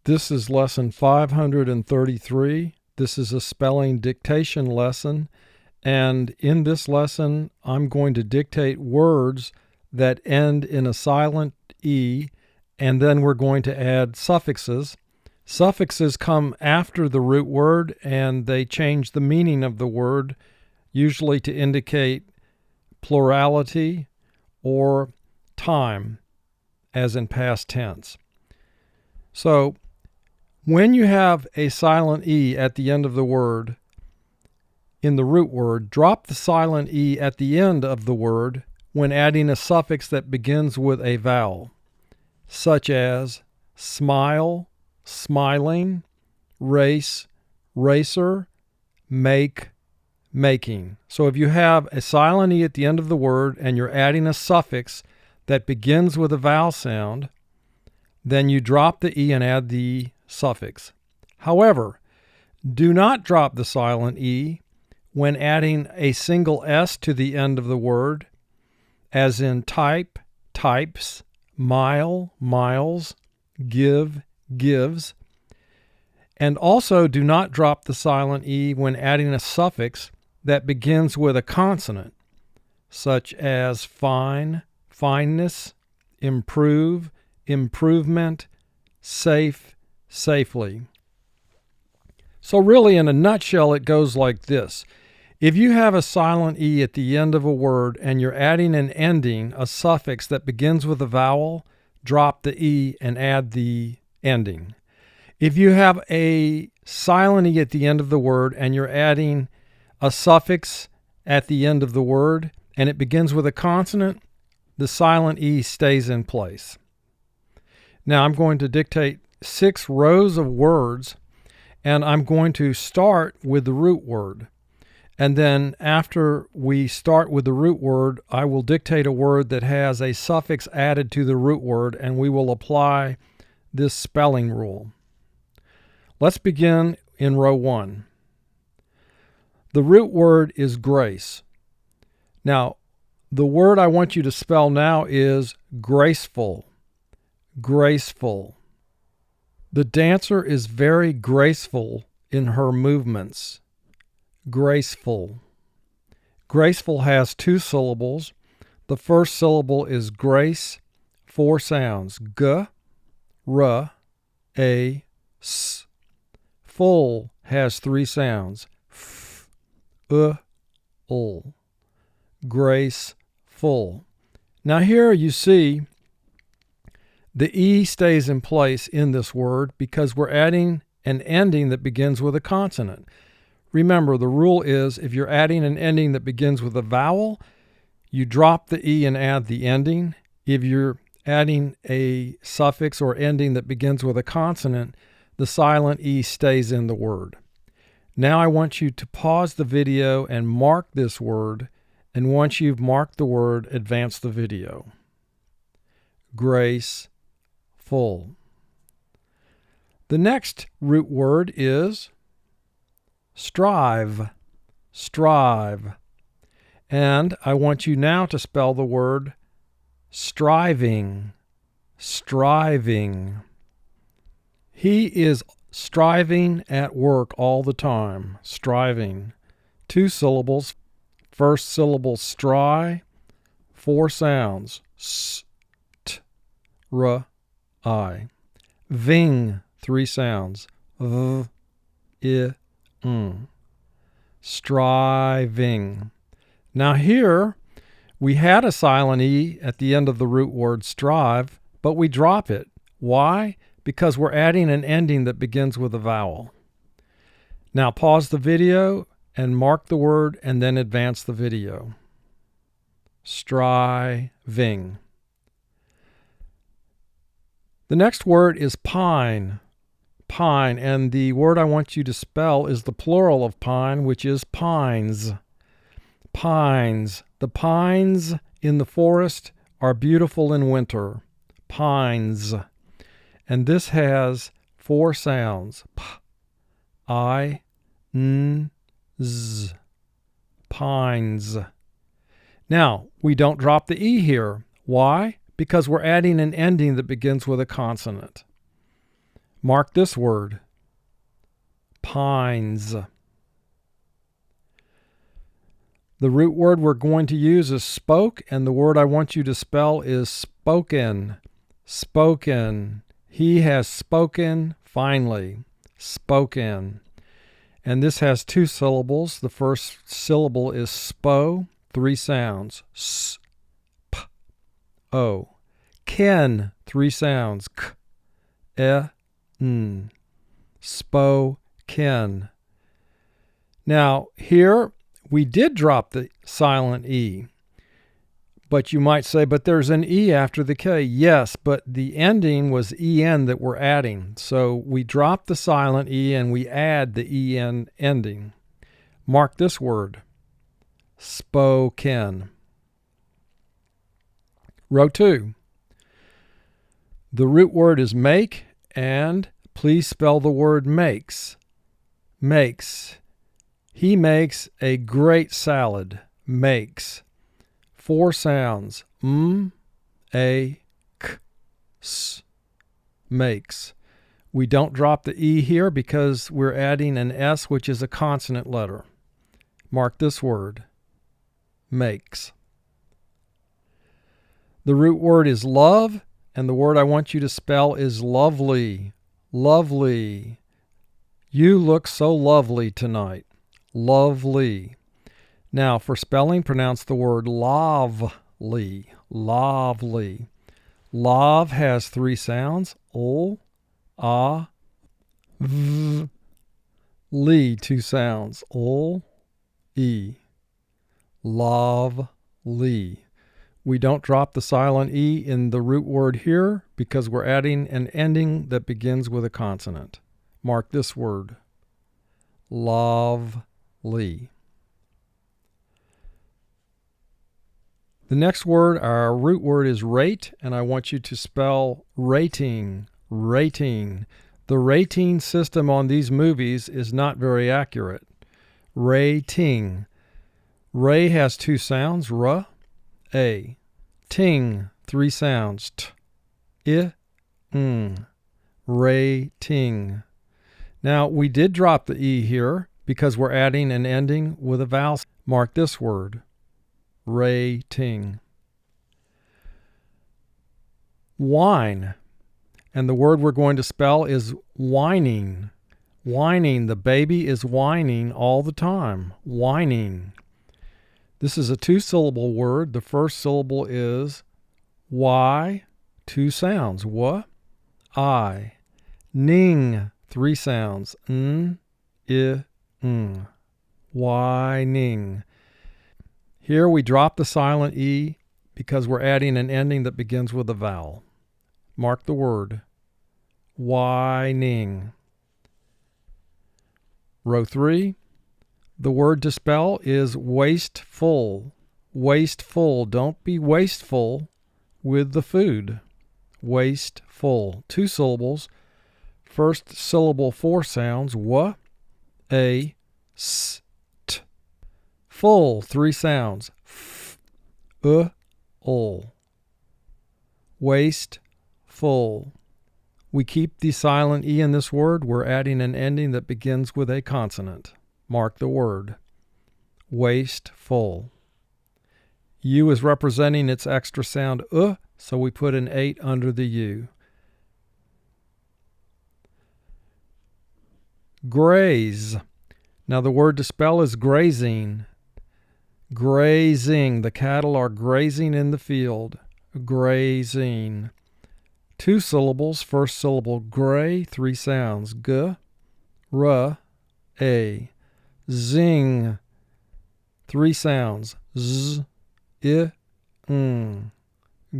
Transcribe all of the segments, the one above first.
This is lesson 533. This is a spelling dictation lesson, and in this lesson I'm going to dictate words that end in a silent E, and then we're going to add suffixes. Suffixes come after the root word, and they change the meaning of the word, usually to indicate plurality or time, as in past tense. So when you have a silent E at the end of the word in the root word, drop the silent E at the end of the word when adding a suffix that begins with a vowel, such as smile, smiling, race, racer, make, making. So if you have a silent E at the end of the word and you're adding a suffix that begins with a vowel sound, then you drop the E and add the suffix. However, do not drop the silent E when adding a single S to the end of the word, as in type, types, mile, miles, give, gives. And also do not drop the silent E when adding a suffix that begins with a consonant, such as fine, fineness, improve, improvement, safe, safely. So really, in a nutshell, it goes like this. If you have a silent E at the end of a word and you're adding an ending, a suffix that begins with a vowel, drop the E and add the ending. If you have a silent E at the end of the word and you're adding a suffix at the end of the word and it begins with a consonant, the silent E stays in place. Now I'm going to dictate 6 rows of words, and I'm going to start with the root word. And then after we start with the root word, I will dictate a word that has a suffix added to the root word, and we will apply this spelling rule. Let's begin in row 1. The root word is grace. Now, the word I want you to spell now is graceful. Graceful. The dancer is very graceful in her movements. Graceful. Graceful has 2 syllables. The first syllable is grace, 4 sounds. G, R, A, S. Full has 3 sounds. F, L. Graceful. Now here you see the E stays in place in this word because we're adding an ending that begins with a consonant. Remember, the rule is if you're adding an ending that begins with a vowel, you drop the E and add the ending. If you're adding a suffix or ending that begins with a consonant, the silent E stays in the word. Now I want you to pause the video and mark this word, and once you've marked the word, advance the video. Grace. Full. The next root word is strive. Strive. And I want you now to spell the word striving. Striving. He is striving at work all the time. Striving. 2 syllables. First syllable stri, 4 sounds. S, t, r, I. Ving, 3 sounds. V, I, ng. Striving. Now here, we had a silent E at the end of the root word strive, but we drop it. Why? Because we're adding an ending that begins with a vowel. Now pause the video and mark the word and then advance the video. Striving. The next word is pine. Pine, and the word I want you to spell is the plural of pine, which is pines. Pines. The pines in the forest are beautiful in winter. Pines. And this has 4 sounds. P, I, N, Z. Pines. Now, we don't drop the E here. Why? Because we're adding an ending that begins with a consonant. Mark this word. Pines. The root word we're going to use is spoke, and the word I want you to spell is spoken. Spoken. He has spoken finally. Spoken. And this has two syllables. The first syllable is spo, three sounds. S, p, o. Ken, three sounds. K, e, n. Spoken. Now, here we did drop the silent E. But you might say, but there's an E after the K. Yes, but the ending was EN that we're adding. So we drop the silent E and we add the EN ending. Mark this word. Spoken. Row 2. The root word is make, and please spell the word makes. Makes. He makes a great salad. Makes. Four sounds. A, k, s. Makes. We don't drop the E here because we're adding an S, which is a consonant letter. Mark this word. Makes. The root word is love, and the word I want you to spell is lovely. Lovely. You look so lovely tonight. Lovely. Now, for spelling, pronounce the word lovely. Lovely. Love has three sounds. O, a, v. Lee, two sounds. O, e. Lovely. We don't drop the silent E in the root word here because we're adding an ending that begins with a consonant. Mark this word. Lovely. The next word, our root word, is rate, and I want you to spell rating. Rating. The rating system on these movies is not very accurate. Rating. Ray has two sounds, r, a. Ting, three sounds, t, I, ng. Rating. Now, we did drop the E here because we're adding an ending with a vowel. Mark this word. Rating. Whine. And the word we're going to spell is whining. Whining. The baby is whining all the time. Whining. This is a two-syllable word. The first syllable is Y, two sounds. Wha, I. Ning, three sounds. N, I, ng. Whining. Here we drop the silent E because we're adding an ending that begins with a vowel. Mark the word. Whining. Row 3. The word to spell is wasteful. Wasteful. Don't be wasteful with the food. Wasteful. Two syllables. First syllable, four sounds. Wa, a, s, t. Full, three sounds. F, ul. Wasteful. We keep the silent E in this word. We're adding an ending that begins with a consonant. Mark the word. Wasteful. U is representing its extra sound, so we put an 8 under the U. Graze. Now the word to spell is grazing. Grazing. The cattle are grazing in the field. Grazing. Two syllables. First syllable, gray. Three sounds. G, r, a. Zing. Three sounds. Z, I, ng.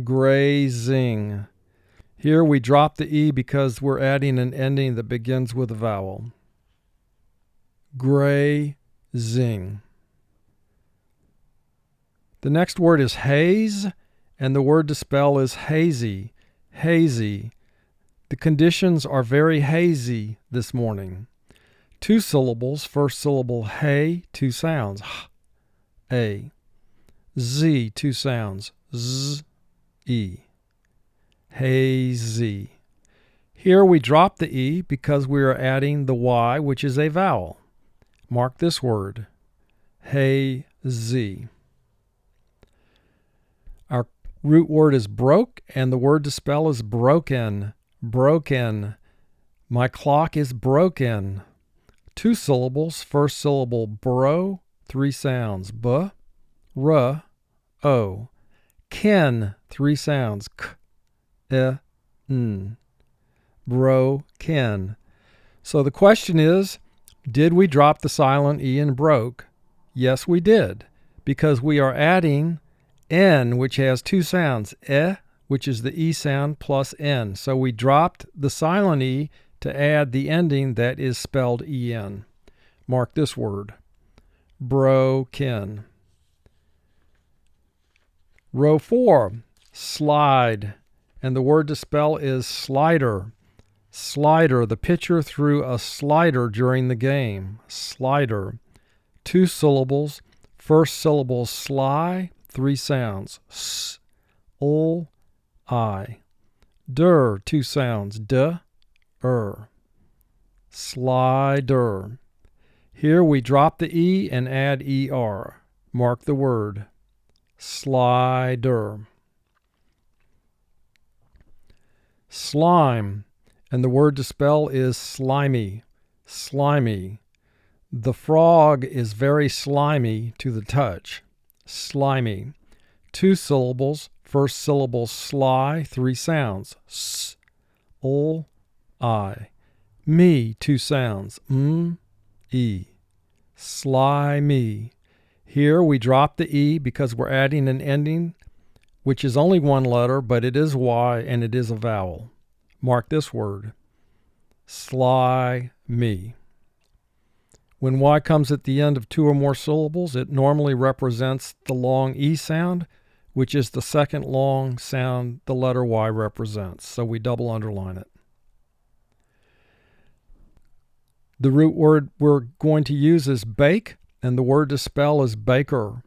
Grazing. Here we drop the E because we're adding an ending that begins with a vowel. Grazing. The next word is haze, and the word to spell is hazy. Hazy. The conditions are very hazy this morning. Two syllables. First syllable, hey, two sounds. H, a. Z, two sounds. Z, e. Hazy. Here we drop the E because we are adding the Y, which is a vowel. Mark this word, hazy. Our root word is broke, and the word to spell is broken. Broken. My clock is broken. 2 syllables, first syllable bro, 3 sounds, b, r, o. Ken, 3 sounds, k, n. Broken. So the question is, did we drop the silent E in broke? Yes, we did, because we are adding N, which has 2 sounds, which is the E sound, plus N. So we dropped the silent E to add the ending that is spelled En. Mark this word, broken. Row 4, slide, and the word to spell is slider. Slider, the pitcher threw a slider during the game. Slider. 2 syllables, first syllable sly, 3 sounds, s, ol, I. Der, 2 sounds, d, Slider. Here we drop the E and add ER. Mark the word, slider. Slime, and the word to spell is slimy. Slimy. The frog is very slimy to the touch. Slimy. 2 syllables, first syllable sly, 3 sounds, s, ol, I. Me, 2 sounds, e. Slimy. Here we drop the E because we're adding an ending which is only 1 letter, but it is Y and it is a vowel. Mark this word, slimy. When Y comes at the end of 2 or more syllables, it normally represents the long E sound, which is the second long sound the letter Y represents. So we double underline it. The root word we're going to use is bake, and the word to spell is baker.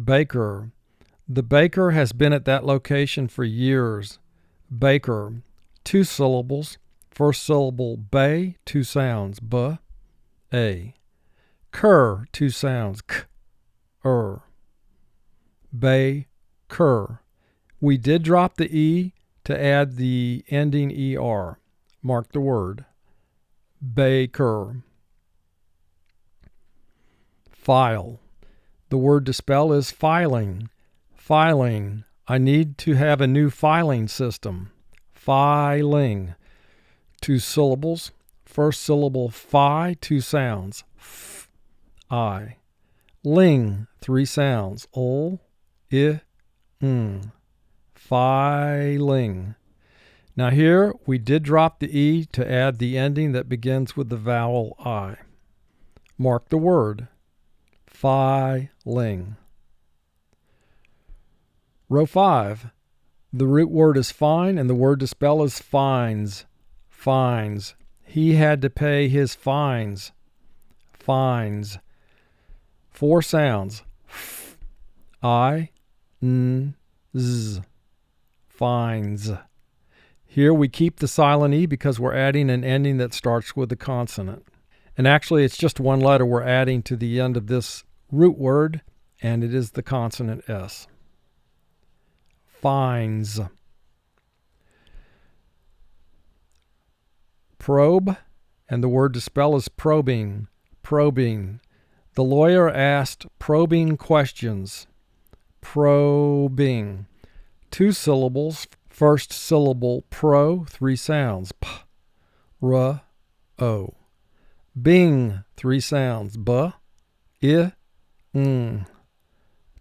Baker. The baker has been at that location for years. Baker. 2 syllables. First syllable bay, 2 sounds, b, a. Cur, 2 sounds, k, Baker. We did drop the E to add the ending ER. Mark the word, baker. File. The word to spell is filing. Filing. I need to have a new filing system. Filing. 2 syllables. First syllable fi, 2 sounds, f, I. Ling, 3 sounds, ol, I, ng. Filing. Now here we did drop the E to add the ending that begins with the vowel I. Mark the word, filing. Row 5. The root word is fine, and the word to spell is fines. Fines. He had to pay his fines. Fines. 4 sounds. F, I, n, z. Fines. Here we keep the silent E because we're adding an ending that starts with a consonant. And actually it's just 1 letter we're adding to the end of this root word, and it is the consonant S. Fines. Probe, and the word to spell is probing. Probing. The lawyer asked probing questions. Probing. 2 syllables. First syllable pro, 3 sounds, p, r, o. Bing, 3 sounds, b, I, ng.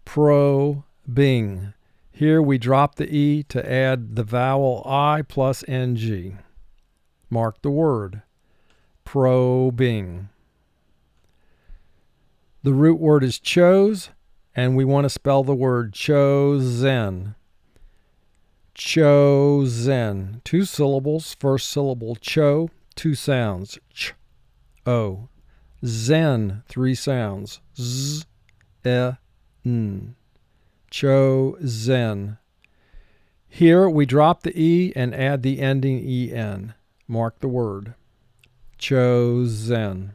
Probing. Here we drop the E to add the vowel I plus ng. Mark the word, probing. The root word is chose, and we want to spell the word chosen. Chosen. 2 syllables, first syllable cho, 2 sounds, ch, o. Zen, 3 sounds, z, e, n. Chosen. Here we drop the E and add the ending en. Mark the word. Chosen.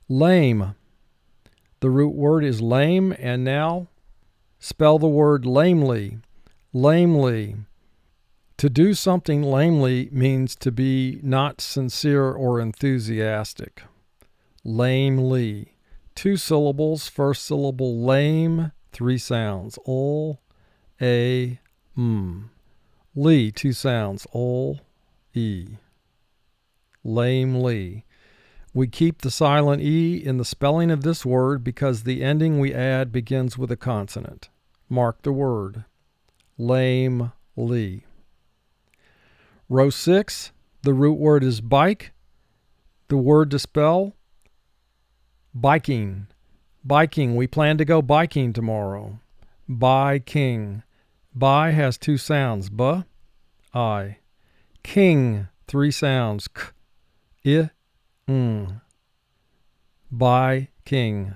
Lame. The root word is lame, and now spell the word lamely. Lamely. To do something lamely means to be not sincere or enthusiastic. Lamely. 2 syllables, first syllable lame, 3 sounds. Ol, a, m. Lee, 2 sounds. Ol, e. Lamely. We keep the silent E in the spelling of this word because the ending we add begins with a consonant. Mark the word. Lamely. Row 6, the root word is bike. The word to spell, biking. Biking. We plan to go biking tomorrow. Biking. Bi has 2 sounds. B, I. King, 3 sounds. K, I, ng. Biking.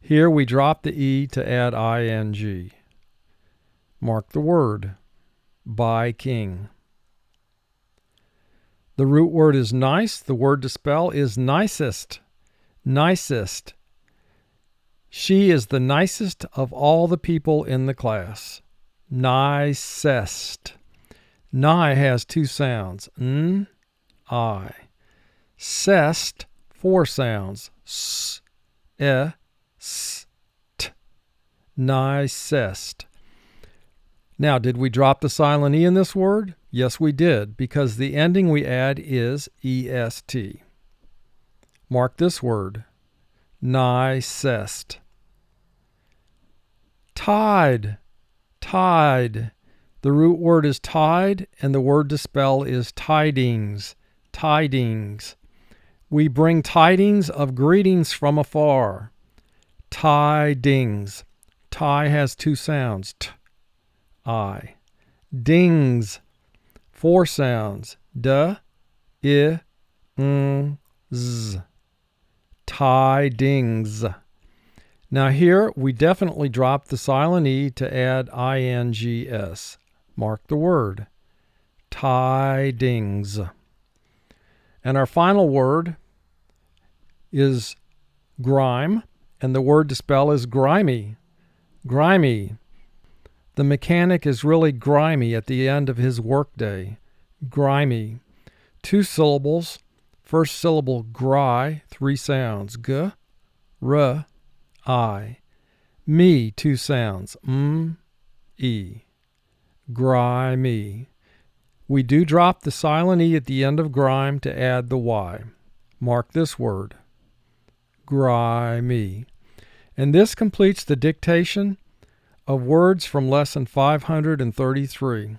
Here we drop the E to add ing. Mark the word. Biking. The root word is nice. The word to spell is nicest. Nicest. She is the nicest of all the people in the class. Nicest. Ni has 2 sounds. N, I. Cest, 4 sounds. S, e, s, t. Nicest. Now, did we drop the silent E in this word? Yes, we did, because the ending we add is est. Mark this word. Nicest. Tide. Tide. The root word is tide, and the word to spell is tidings. Tidings. We bring tidings of greetings from afar. Tidings. Tie has 2 sounds. T, I. Dings. 4 sounds. D, I, ng, z. Tidings. Now here we definitely drop the silent E to add ings. Mark the word. Tidings. And our final word is grime, and the word to spell is grimy. Grimy. The mechanic is really grimy at the end of his workday. Grimy. 2 syllables. First syllable gry, 3 sounds. G, r, I. Me, 2 sounds. M, e. Grimy. We do drop the silent E at the end of grime to add the Y. Mark this word. Grimy. And this completes the dictation of words from lesson 533.